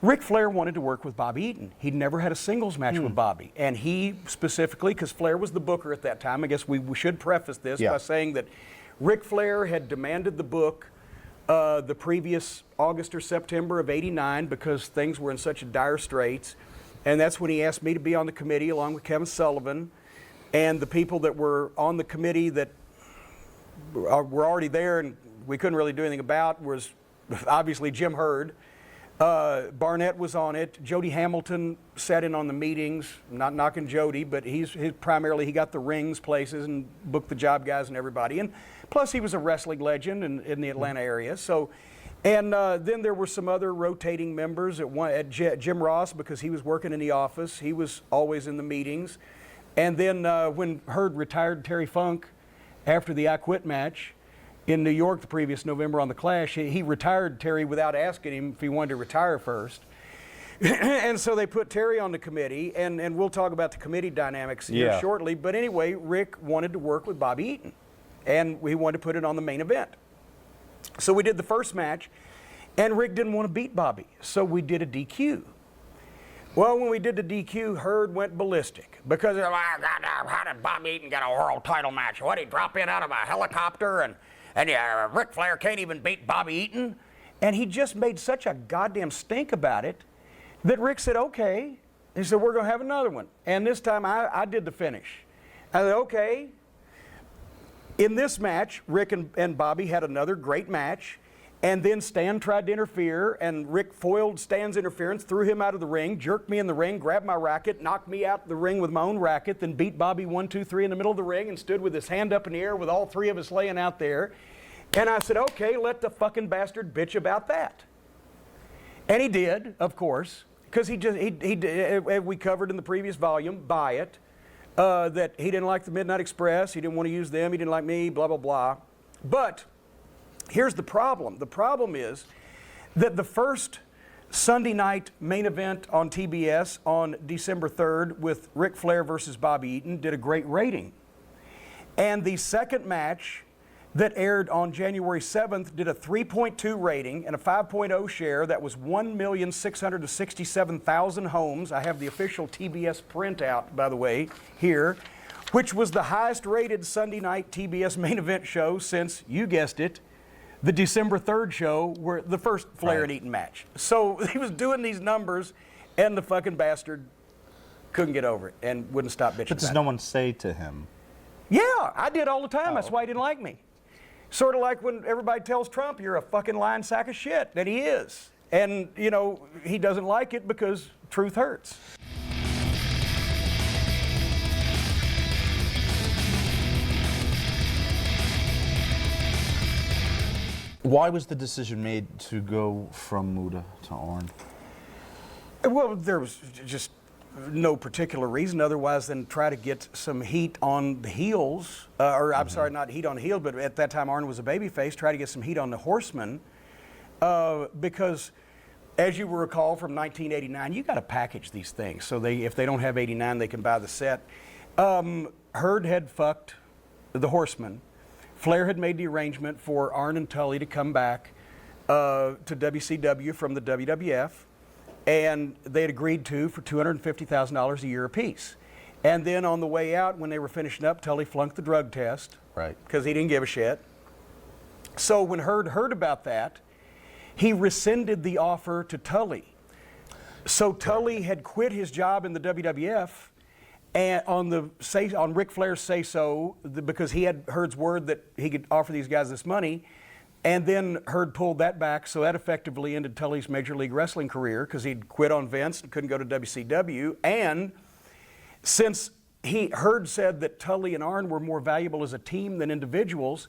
Ric Flair wanted to work with Bobby Eaton. He'd never had a singles match with Bobby. And he specifically, because Flair was the booker at that time, I guess we should preface this by saying that Ric Flair had demanded the book the previous August or September of '89 because things were in such dire straits. And that's when he asked me to be on the committee along with Kevin Sullivan. And the people that were on the committee that were already there and we couldn't really do anything about was obviously Jim Herd. Barnett was on it. Jody Hamilton sat in on the meetings. Not knocking Jody, but he's primarily he got the rings places and booked the job guys and everybody. And plus he was a wrestling legend in the Atlanta area. So, and then there were some other rotating members at Jim Ross because he was working in the office. He was always in the meetings. And then when Herd retired Terry Funk after the I Quit match in New York the previous November on the Clash, he retired Terry without asking him if he wanted to retire first. And so they put Terry on the committee, and we'll talk about the committee dynamics here shortly. But anyway, Rick wanted to work with Bobby Eaton, and we wanted to put it on the main event. So we did the first match, and Rick didn't want to beat Bobby, so we did a DQ. Well, when we did the DQ, Herd went ballistic because how did Bobby Eaton get a world title match? What, he drop in out of a helicopter and Ric Flair can't even beat Bobby Eaton? And he just made such a goddamn stink about it that Rick said, okay. He said, we're going to have another one. And this time I did the finish. I said, okay. In this match, Rick and Bobby had another great match. And then Stan tried to interfere, and Rick foiled Stan's interference, threw him out of the ring, jerked me in the ring, grabbed my racket, knocked me out the ring with my own racket, then beat Bobby 1, 2, 3 in the middle of the ring and stood with his hand up in the air with all three of us laying out there. And I said, okay, let the fucking bastard bitch about that. And he did, of course, because we covered in the previous volume, Buy It, that he didn't like the Midnight Express, he didn't want to use them, he didn't like me, blah, blah, blah. But here's the problem. The problem is that the first Sunday night main event on TBS on December 3rd with Ric Flair versus Bobby Eaton did a great rating. And the second match that aired on January 7th did a 3.2 rating and a 5.0 share. That was 1,667,000 homes. I have the official TBS printout, by the way, here, which was the highest rated Sunday night TBS main event show since, you guessed it, the December 3rd show, were the first Flair and Eaton match. So he was doing these numbers, and the fucking bastard couldn't get over it and wouldn't stop bitching. But does no one say to him? Yeah, I did all the time. That's why he didn't like me. Sort of like when everybody tells Trump you're a fucking lying sack of shit, that he is. And, you know, he doesn't like it because truth hurts. Why was the decision made to go from Muta to Arn? Well, there was just no particular reason otherwise than try to get some heat on the heels, I'm sorry, not heat on the heel, but at that time Arn was a babyface, try to get some heat on the Horsemen, because as you will recall from 1989, you got to package these things. So if they don't have 89, they can buy the set. Herd had fucked the Horsemen. Flair had made the arrangement for Arn and Tully to come back to WCW from the WWF, and they had agreed to for $250,000 a year apiece. And then on the way out, when they were finishing up, Tully flunked the drug test, right? Because he didn't give a shit. So when Herd heard about that, he rescinded the offer to Tully. So Tully had quit his job in the WWF. And on Ric Flair's say-so, because he had Herd's word that he could offer these guys this money, and then Herd pulled that back, so that effectively ended Tully's Major League Wrestling career because he'd quit on Vince and couldn't go to WCW. And since Herd said that Tully and Arn were more valuable as a team than individuals,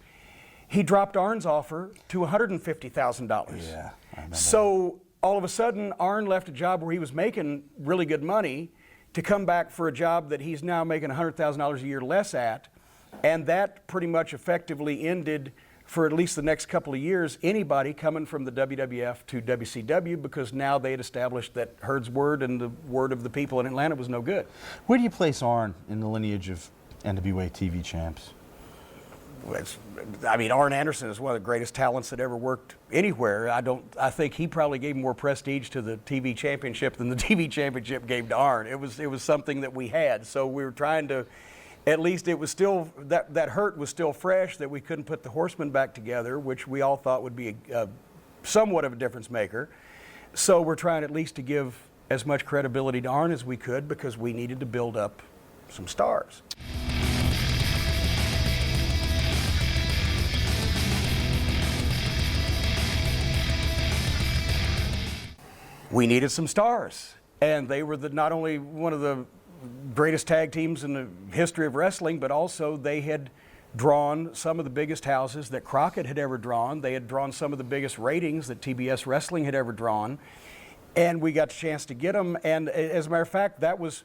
he dropped Arn's offer to $150,000. Yeah, I remember. So all of a sudden, Arn left a job where he was making really good money to come back for a job that he's now making $100,000 a year less at. And that pretty much effectively ended, for at least the next couple of years, anybody coming from the WWF to WCW, because now they had established that Herd's word and the word of the people in Atlanta was no good. Where do you place Arn in the lineage of NWA TV champs? I mean, Arn Anderson is one of the greatest talents that ever worked anywhere. I think he probably gave more prestige to the TV championship than the TV championship gave to Arn. It was something that we had. So we were trying to, at least it was still, that hurt was still fresh that we couldn't put the Horsemen back together, which we all thought would be somewhat of a difference maker. So we're trying at least to give as much credibility to Arn as we could because we needed to build up some stars. We needed some stars, and they were not only one of the greatest tag teams in the history of wrestling, but also they had drawn some of the biggest houses that Crockett had ever drawn. They had drawn some of the biggest ratings that TBS Wrestling had ever drawn, and we got a chance to get them. And as a matter of fact, that was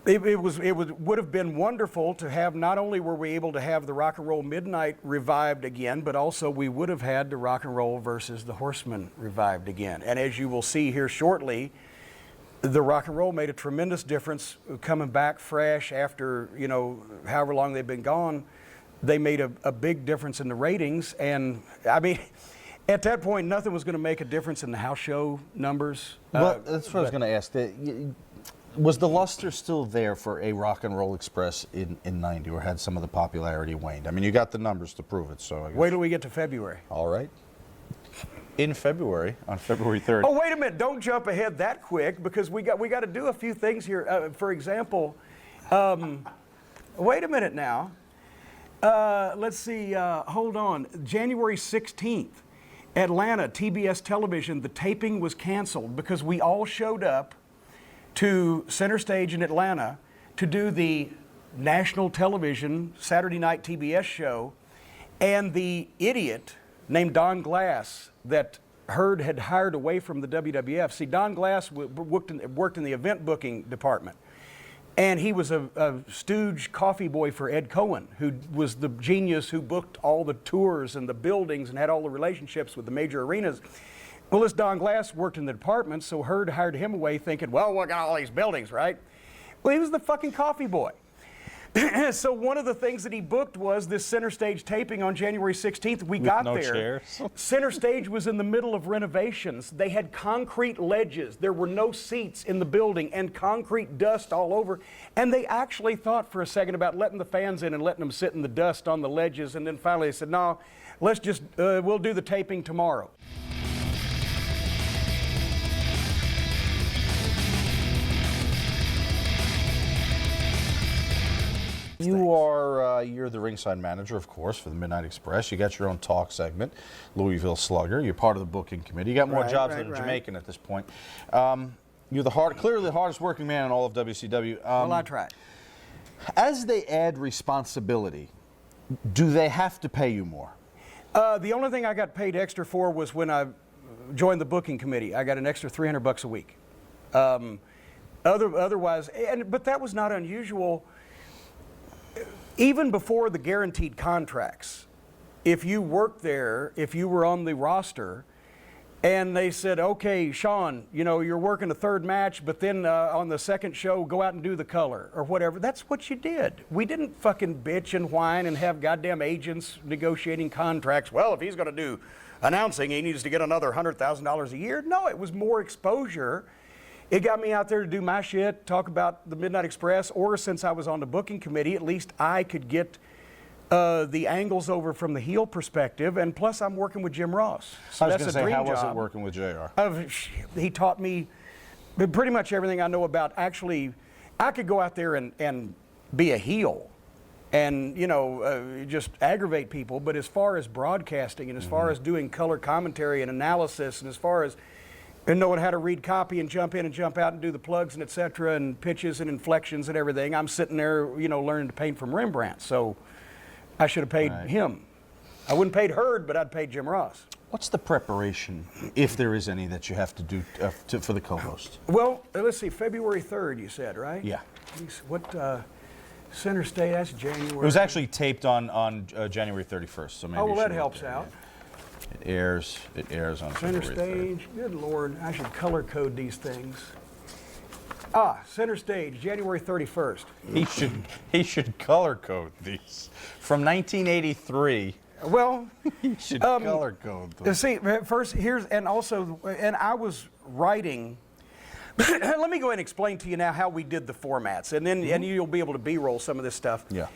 would have been wonderful to have. Not only were we able to have the Rock and Roll Midnight revived again, but also we would have had the Rock and Roll versus the Horsemen revived again. And as you will see here shortly, the Rock and Roll made a tremendous difference coming back fresh after, you know, however long they've been gone. They made a big difference in the ratings. And I mean, at that point, nothing was going to make a difference in the house show numbers. Well, that's what I was going to ask. Was the luster still there for a Rock and Roll Express in 90, or had some of the popularity waned? I mean, you got the numbers to prove it, so I guess. Wait till we get to February. All right. In February, on February 3rd. Oh, wait a minute. Don't jump ahead that quick, because we got to do a few things here. For example, wait a minute now. Let's see. Hold on. January 16th, Atlanta, TBS Television, the taping was canceled because we all showed up to Center Stage in Atlanta to do the national television Saturday night TBS show, and the idiot named Don Glass that Hurd had hired away from the WWF. See, Don Glass worked in the event booking department, and he was a stooge coffee boy for Ed Cohen, who was the genius who booked all the tours and the buildings and had all the relationships with the major arenas. Well, this Don Glass worked in the department, so Hurd hired him away thinking, well, we got all these buildings, right? Well, he was the fucking coffee boy. So one of the things that he booked was this Center Stage taping on January 16th. We got there. Chairs. Center Stage was in the middle of renovations. They had concrete ledges. There were no seats in the building and concrete dust all over. And they actually thought for a second about letting the fans in and letting them sit in the dust on the ledges. And then finally they said, no, let's just, we'll do the taping tomorrow. You're the ringside manager, of course, for the Midnight Express. You got your own talk segment, Louisville Slugger. You're part of the booking committee. You got more jobs than a Jamaican at this point. You're clearly the hardest working man in all of WCW. Well, I tried. As they add responsibility, do they have to pay you more? The only thing I got paid extra for was when I joined the booking committee. I got an extra $300 a week. Otherwise, but that was not unusual. Even before the guaranteed contracts, if you worked there, if you were on the roster, and they said, okay, Sean, you know, you're working a third match, but then on the second show, go out and do the color or whatever. That's what you did. We didn't fucking bitch and whine and have goddamn agents negotiating contracts. Well, if he's going to do announcing, he needs to get another $100,000 a year. No, it was more exposure. It got me out there to do my shit, talk about the Midnight Express, or since I was on the booking committee, at least I could get the angles over from the heel perspective, and plus I'm working with Jim Ross. So I was that's going to a say, dream how was job. it working with JR? He taught me pretty much everything I know about. Actually, I could go out there and be a heel and, you know, just aggravate people, but as far as broadcasting and as far as doing color commentary and analysis and as far as and knowing how to read copy and jump in and jump out and do the plugs and et cetera and pitches and inflections and everything, I'm sitting there, you know, learning to paint from Rembrandt. So I should have paid him. I wouldn't paid Hurd, but I'd paid Jim Ross. What's the preparation, if there is any, that you have to do for the co-host? Well, let's see, February 3rd, you said, right? Yeah. What, Center Stage, that's January. It was actually taped on January 31st, so maybe. Oh, well, you that should helps look there, out. yeah. It airs on Center February 3rd. Stage, good Lord, I should color code these things. Center Stage, January 31st. He should color code these from 1983. Well, He should color code them. see, first and I was writing. Let me go ahead and explain to you now how we did the formats, and then and you'll be able to B-roll some of this stuff. Yeah.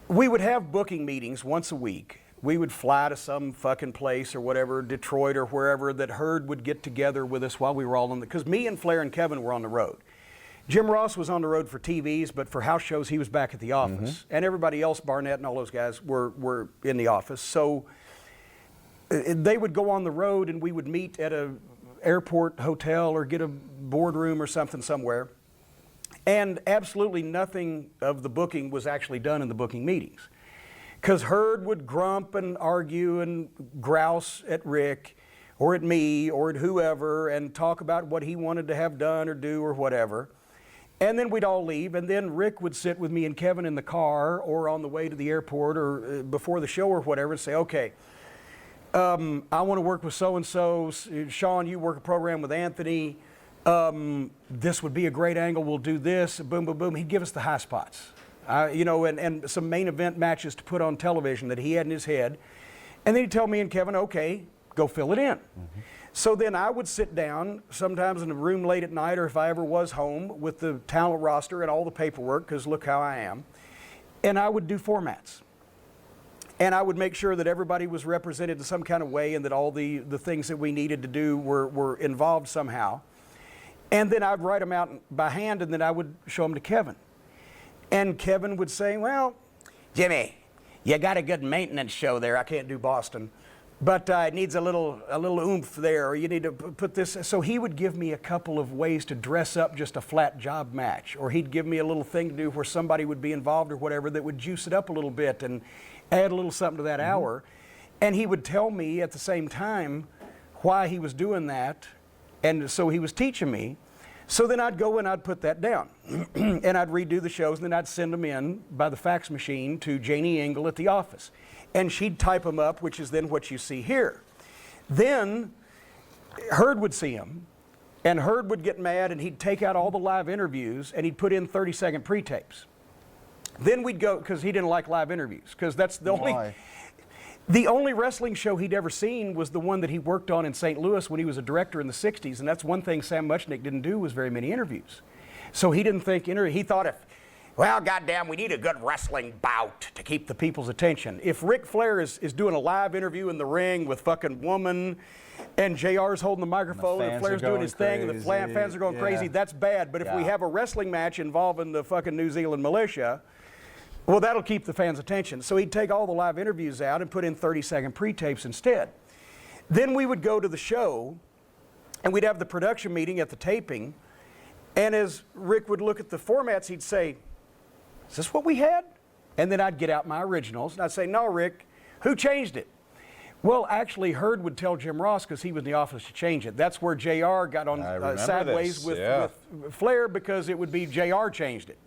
We would have booking meetings once a week. We would fly to some fucking place or whatever, Detroit or wherever, that Herd would get together with us while we were all on because me and Flair and Kevin were on the road. Jim Ross was on the road for TVs, but for house shows, he was back at the office. And everybody else, Barnett and all those guys, were in the office. So they would go on the road and we would meet at a airport hotel or get a boardroom or something somewhere. And absolutely nothing of the booking was actually done in the booking meetings. Because Herd would grump and argue and grouse at Rick or at me or at whoever and talk about what he wanted to have done or do or whatever. And then we'd all leave, and then Rick would sit with me and Kevin in the car or on the way to the airport or before the show or whatever and say, okay, I want to work with so-and-so. Sean, you work a program with Anthony. This would be a great angle. We'll do this. Boom, boom, boom. He'd give us the high spots. And some main event matches to put on television that he had in his head. And then he'd tell me and Kevin, okay, go fill it in. So then I would sit down, sometimes in a room late at night, or if I ever was home, with the talent roster and all the paperwork, because look how I am. And I would do formats. And I would make sure that everybody was represented in some kind of way and that all the things that we needed to do were involved somehow. And then I'd write them out by hand, and then I would show them to Kevin. And Kevin would say, well, Jimmy, you got a good maintenance show there. I can't do Boston. But it needs a little oomph there, or you need to put this. So he would give me a couple of ways to dress up just a flat job match. Or he'd give me a little thing to do where somebody would be involved or whatever that would juice it up a little bit and add a little something to that hour. And he would tell me at the same time why he was doing that. And so he was teaching me. So then I'd go and I'd put that down. And I'd redo the shows, and then I'd send them in by the fax machine to Janie Engel at the office. And she'd type them up, which is then what you see here. Then Herd would see them, and Herd would get mad, and he'd take out all the live interviews, and he'd put in 30-second pre-tapes. Then we'd go, because he didn't like live interviews, because that's the only... The only wrestling show he'd ever seen was the one that he worked on in St. Louis when he was a director in the 60s, and that's one thing Sam Muchnick didn't do was very many interviews. So he didn't think, he thought well, goddamn, we need a good wrestling bout to keep the people's attention. If Ric Flair is doing a live interview in the ring with fucking Woman, and JR's holding the microphone, and Flair's doing his thing, and the fans are going crazy, that's bad. But if we have a wrestling match involving the fucking New Zealand militia, well, that'll keep the fans' attention. So he'd take all the live interviews out and put in 30-second pre-tapes instead. Then we would go to the show, and we'd have the production meeting at the taping, and as Rick would look at the formats, he'd say, is this what we had? And then I'd get out my originals, and I'd say, no, Rick, who changed it? Well, actually, Herd would tell Jim Ross, because he was in the office, to change it. That's where JR got on sideways with Flair, because it would be JR changed it.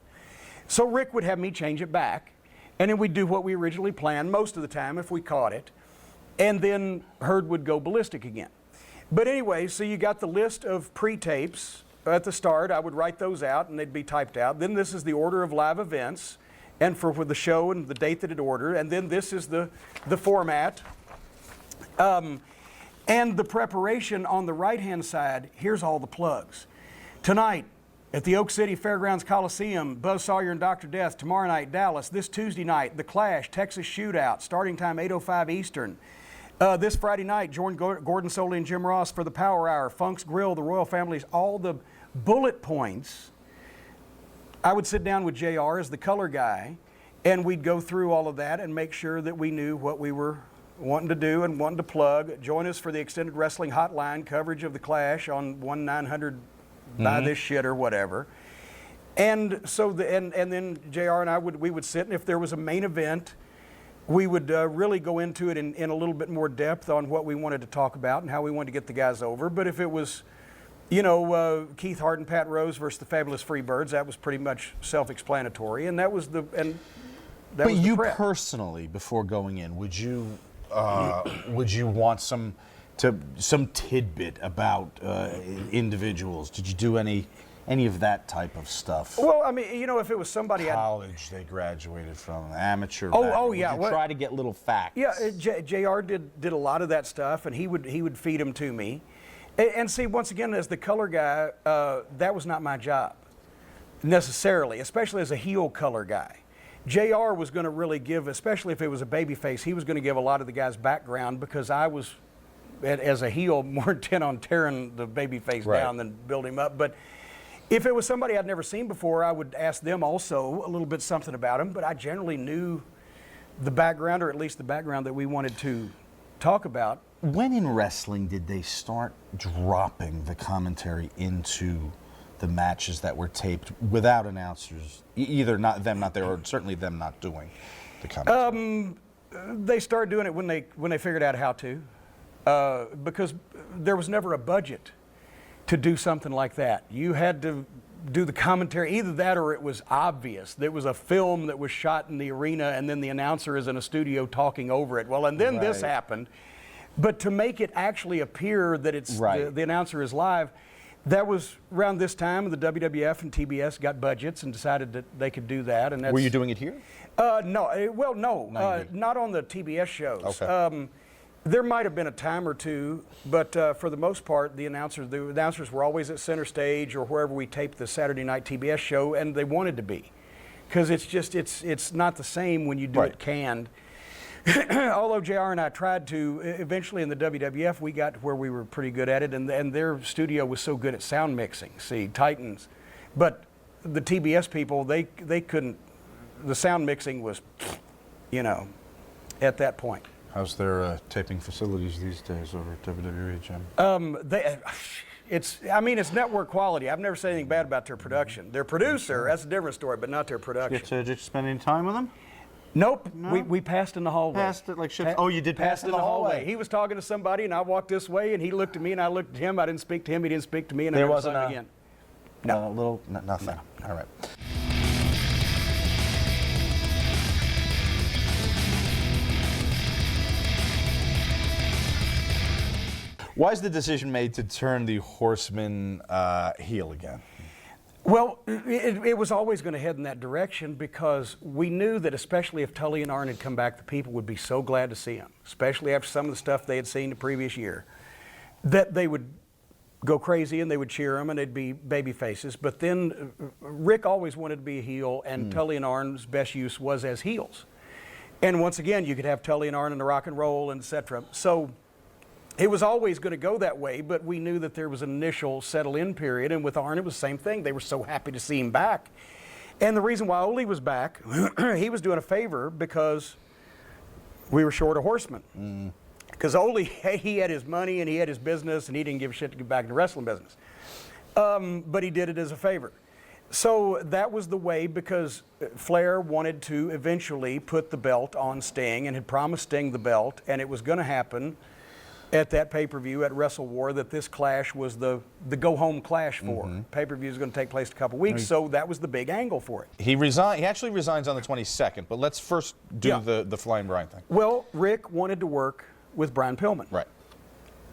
So Rick would have me change it back, and then we'd do what we originally planned most of the time if we caught it, and then Herd would go ballistic again. But anyway, so you got the list of pre-tapes at the start. I would write those out, and they'd be typed out. Then this is the order of live events, and for the show and the date that it ordered, and then this is the format. And the preparation on the right-hand side, here's all the plugs. Tonight, at the Oak City Fairgrounds Coliseum, Buzz Sawyer and Dr. Death. Tomorrow night, Dallas. This Tuesday night, The Clash, Texas Shootout, starting time 8:05 Eastern. This Friday night, join Gordon Soley and Jim Ross for the Power Hour, Funk's Grill, the Royal Families, all the bullet points. I would sit down with JR as the color guy, and we'd go through all of that and make sure that we knew what we were wanting to do and wanting to plug. Join us for the Extended Wrestling Hotline coverage of The Clash on 1-900 buy this shit or whatever. And so and then JR and I would sit, and if there was a main event, we would really go into it in a little bit more depth on what we wanted to talk about and how we wanted to get the guys over. But if it was, Keith Hart and Pat Rose versus the Fabulous Freebirds, that was pretty much self-explanatory, and that was the But you personally, before going in, would you want some to some tidbit about individuals? Did you do any of that type of stuff? Well, I mean, you know, if it was somebody college they graduated from, amateur. Yeah. Would you try to get little facts? Yeah, JR did a lot of that stuff, and he would feed them to me. And see, once again, as the color guy, that was not my job necessarily, especially as a heel color guy. JR was going to really give, especially if it was a babyface, he was going to give a lot of the guy's background, because I was, as a heel, more intent on tearing the babyface down than build him up. But if it was somebody I'd never seen before, I would ask them also a little bit something about him, but I generally knew the background, or at least the background that we wanted to talk about. When in wrestling did they start dropping the commentary into the matches that were taped without announcers, either not there, or certainly them not doing the commentary? They started doing it when they figured out how to, because there was never a budget to do something like that. You had to do the commentary, either that or it was obvious. There was a film that was shot in the arena, and then the announcer is in a studio talking over it. Well, and then this happened. But to make it actually appear that it's the announcer is live, that was around this time the WWF and TBS got budgets and decided that they could do that. And were you doing it here? No. Well, no, not on the TBS shows. Okay. There might have been a time or two, but for the most part, the announcers were always at center stage or wherever we taped the Saturday night TBS show, and they wanted to be, because it's not the same when you do it canned. Although JR and I tried to, eventually in the WWF, we got to where we were pretty good at it, and their studio was so good at sound mixing, Titans. But the TBS people, they couldn't, the sound mixing was, at that point. How's their taping facilities these days over at WWE, Jim? It's network quality. I've never said anything bad about their production. Their producer, that's a different story, but not their production. Did you spend any time with them? Nope. No? We passed in the hallway. Passed it like shit. Oh, you did pass in the hallway. He was talking to somebody, and I walked this way, and he looked at me, and I looked at him. I didn't speak to him. He didn't speak to me, and I never saw him again. No. Nothing. No. All right. Why is the decision made to turn the Horsemen heel again? Well, it was always going to head in that direction, because we knew that, especially if Tully and Arn had come back, the people would be so glad to see them, especially after some of the stuff they had seen the previous year, that they would go crazy and they would cheer them and they'd be baby faces. But then Rick always wanted to be a heel, and Tully and Arn's best use was as heels. And once again, you could have Tully and Arn in the rock and roll, and etc. So it was always going to go that way, but we knew that there was an initial settle-in period, and with Arn, it was the same thing. They were so happy to see him back. And the reason why Ole was back, he was doing a favor, because we were short a Horseman. Because Ole, he had his money and he had his business, and he didn't give a shit to get back into wrestling business. But he did it as a favor. So that was the way, because Flair wanted to eventually put the belt on Sting, and had promised Sting the belt, and it was going to happen at that pay-per-view at Wrestle War, that this clash was the go-home clash for. Pay-per-view is going to take place in a couple weeks, so that was the big angle for it. He actually resigns on the 22nd, but let's first do the Flying Brian thing. Well, Rick wanted to work with Brian Pillman. Right.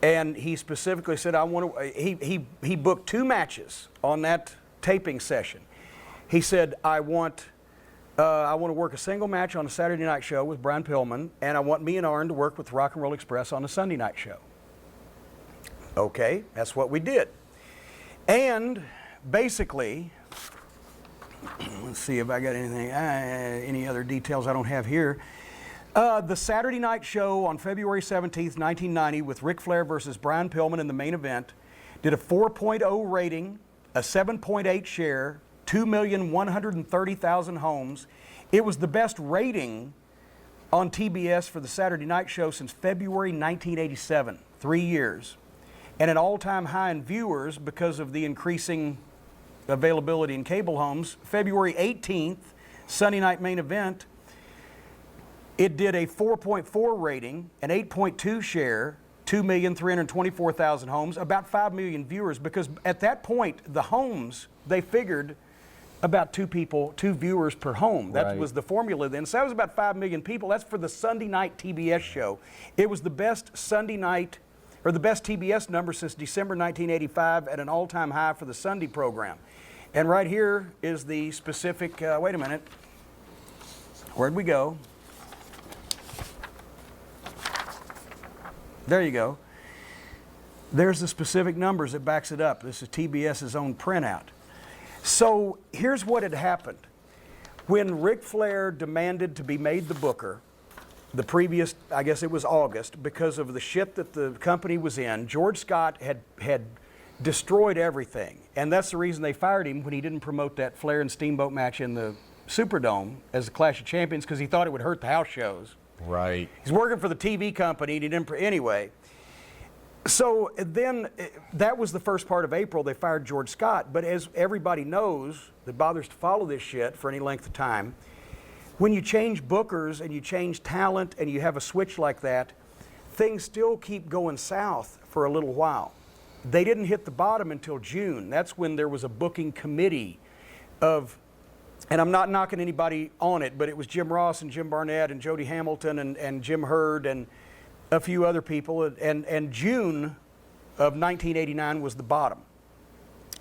And he specifically said, I want to, he booked 2 matches on that taping session. He said, I want to work a single match on a Saturday night show with Brian Pillman, and I want me and Arn to work with Rock and Roll Express on a Sunday night show. Okay, that's what we did. And basically, let's see if I got anything, any other details I don't have here. The Saturday night show on February 17th, 1990, with Ric Flair versus Brian Pillman in the main event, did a 4.0 rating, a 7.8 share, 2,130,000 homes. It was the best rating on TBS for the Saturday night show since February 1987, 3 years. And an all-time high in viewers because of the increasing availability in cable homes. February 18th, Sunday night main event, it did a 4.4 rating, an 8.2 share, 2,324,000 homes, about 5 million viewers, because at that point, the homes, they figured about 2 viewers per home. That was the formula then. So that was about 5 million people. That's for the Sunday night TBS show. It was the best Sunday night or the best TBS number since December 1985 at an all-time high for the Sunday program. And right here is the specific, wait a minute, where'd we go? There you go. There's the specific numbers that backs it up. This is TBS's own printout. So here's what had happened. When Ric Flair demanded to be made the booker, the previous, I guess it was August, because of the shit that the company was in, George Scott had destroyed everything. And that's the reason they fired him when he didn't promote that Flair and Steamboat match in the Superdome as the Clash of Champions, because he thought it would hurt the house shows. Right. He's working for the TV company, and he didn't, anyway. So then, that was the first part of April, they fired George Scott. But as everybody knows that bothers to follow this shit for any length of time, when you change bookers and you change talent and you have a switch like that, things still keep going south for a little while. They didn't hit the bottom until June. That's when there was a booking committee of, and I'm not knocking anybody on it, but it was Jim Ross and Jim Barnett and Jody Hamilton and Jim Hurd and a few other people, and June of 1989 was the bottom.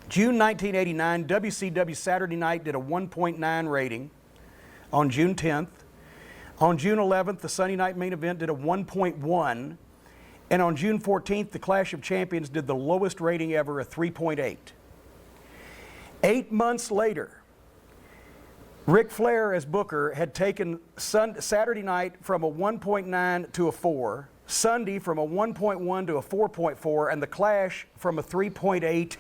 June 1989, WCW Saturday Night did a 1.9 rating on June 10th. On June 11th, the Sunday Night Main Event did a 1.1. And on June 14th, the Clash of Champions did the lowest rating ever, a 3.8. 8 months later, Ric Flair as booker had taken Saturday night from a 1.9 to a 4, Sunday from a 1.1 to a 4.4, and the Clash from a 3.8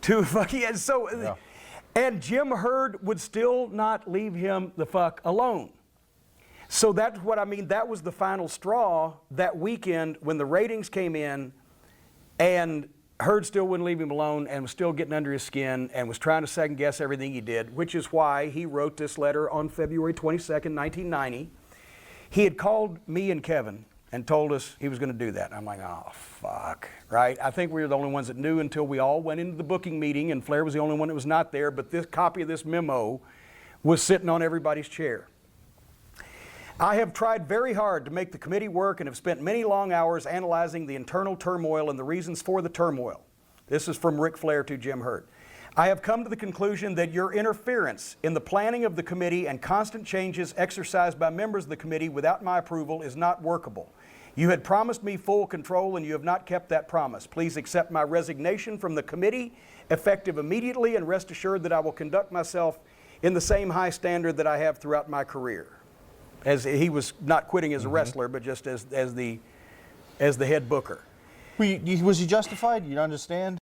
to fucking, and so, yeah. And Jim Hurd would still not leave him the fuck alone. So that's what I mean. That was the final straw that weekend when the ratings came in, and Hurd still wouldn't leave him alone and was still getting under his skin and was trying to second guess everything he did, which is why he wrote this letter on February 22nd, 1990. He had called me and Kevin and told us he was going to do that. I'm like, oh, fuck, right? I think we were the only ones that knew until we all went into the booking meeting, and Flair was the only one that was not there, but this copy of this memo was sitting on everybody's chair. I have tried very hard to make the committee work and have spent many long hours analyzing the internal turmoil and the reasons for the turmoil. This is from Ric Flair to Jim Hurd. I have come to the conclusion that your interference in the planning of the committee and constant changes exercised by members of the committee without my approval is not workable. You had promised me full control and you have not kept that promise. Please accept my resignation from the committee, effective immediately, and rest assured that I will conduct myself in the same high standard that I have throughout my career. As he was not quitting as a wrestler, but just as the head booker. Was he justified? You understand?